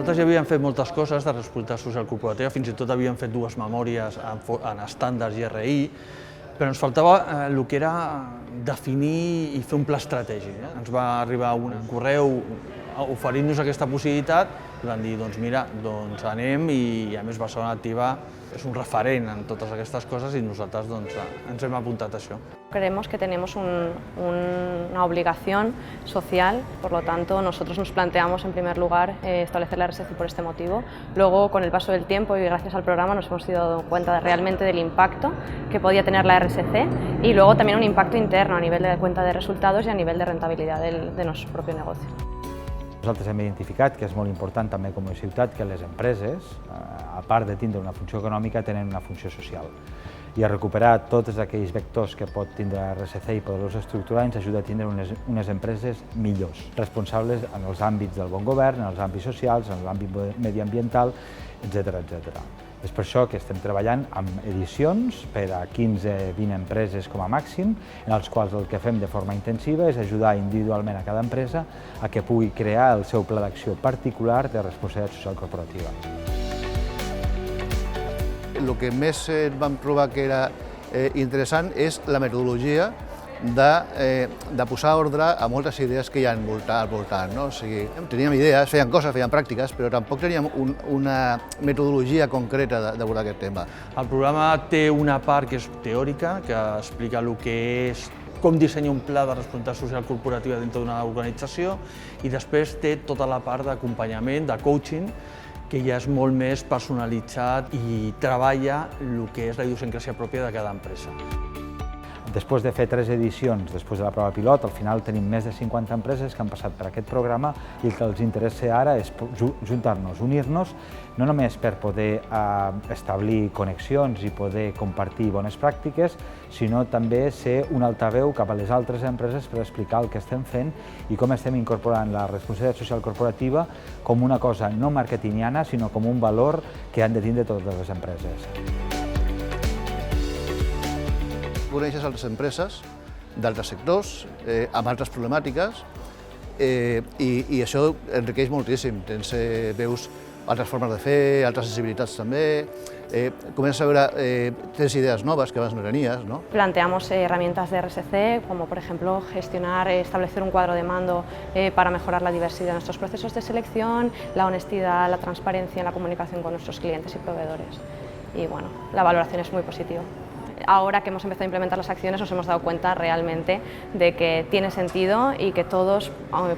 Nosaltres ja havíem fet moltes coses de responsabilitat social corporativa, fins i tot havíem fet 2 memòries en estàndards i RI, però ens faltava el que era definir i fer un pla estratègic. Ens va arribar un correu oferint-nos aquesta possibilitat i vam dir, doncs mira, doncs anem, i a més Barcelona Activa és un referent en totes aquestes coses y nosaltres ens hem apuntat a això. Creemos que tenemos una obligación social, por lo tanto nosotros nos planteamos en primer lugar establecer la RSC por este motivo. Luego, con el paso del tiempo y gracias al programa nos hemos dado cuenta realmente del impacto que podía tener la RSC y luego también un impacto interno a nivel de cuenta de resultados y a nivel de rentabilidad de nuestro propio negocio. Nosaltres hem identificat que és molt important també com a ciutat que les empreses, a part de tindre una funció econòmica, tenen una funció social. I a recuperar tots aquells vectors que pot tindre la RSC i poder-los estructurar ens ajuda a tindre unes empreses millors, responsables en els àmbits del bon govern, en els àmbits socials, en l'àmbit mediambiental, etc. És per això que estem treballant amb edicions per a 15-20 empreses com a màxim, en els quals el que fem de forma intensiva és ajudar individualment a cada empresa a que pugui crear el seu pla d'acció particular de responsabilitat social corporativa. El que més vam trobar que era interessant és la metodologia de posar ordre a moltes idees que hi ha al voltant. O sigui, teníem idees, feien coses, feien pràctiques, però tampoc teníem una metodologia concreta d'abordar aquest tema. El programa té una part que és teòrica, que explica el que és com dissenyar un pla de responsabilitat social corporativa dintre d'una organització, i després té tota la part d'acompanyament, de coaching, que ja és molt més personalitzat i treballa el que és la idiosincràsia pròpia de cada empresa. Després de fer 3 edicions, després de la prova pilot, al final tenim més de 50 empreses que han passat per aquest programa i el que els interessa ara és juntar-nos, unir-nos, no només per poder establir connexions i poder compartir bones pràctiques, sinó també ser un altaveu cap a les altres empreses per explicar el que estem fent i com estem incorporant la responsabilitat social corporativa com una cosa no marketingiana, sinó com un valor que han de tindre totes les empreses. Coneixes altres empreses d'altres sectors, amb altres problemàtiques, i això enriqueix moltíssim. Veus altres formes de fer, altres sensibilitats també, comences a veure, tens idees noves que abans no tenies, ¿no? Planteamos herramientas de RSC, como por ejemplo gestionar, establecer un cuadro de mando para mejorar la diversidad de nuestros procesos de selección, la honestidad, la transparencia en la comunicación con nuestros clientes y proveedores. Y bueno, la valoración es muy positiva. Ahora que hemos empezado a implementar las acciones nos hemos dado cuenta realmente de que tiene sentido y que todos,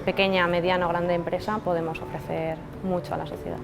pequeña, mediana o grande empresa, podemos ofrecer mucho a la sociedad.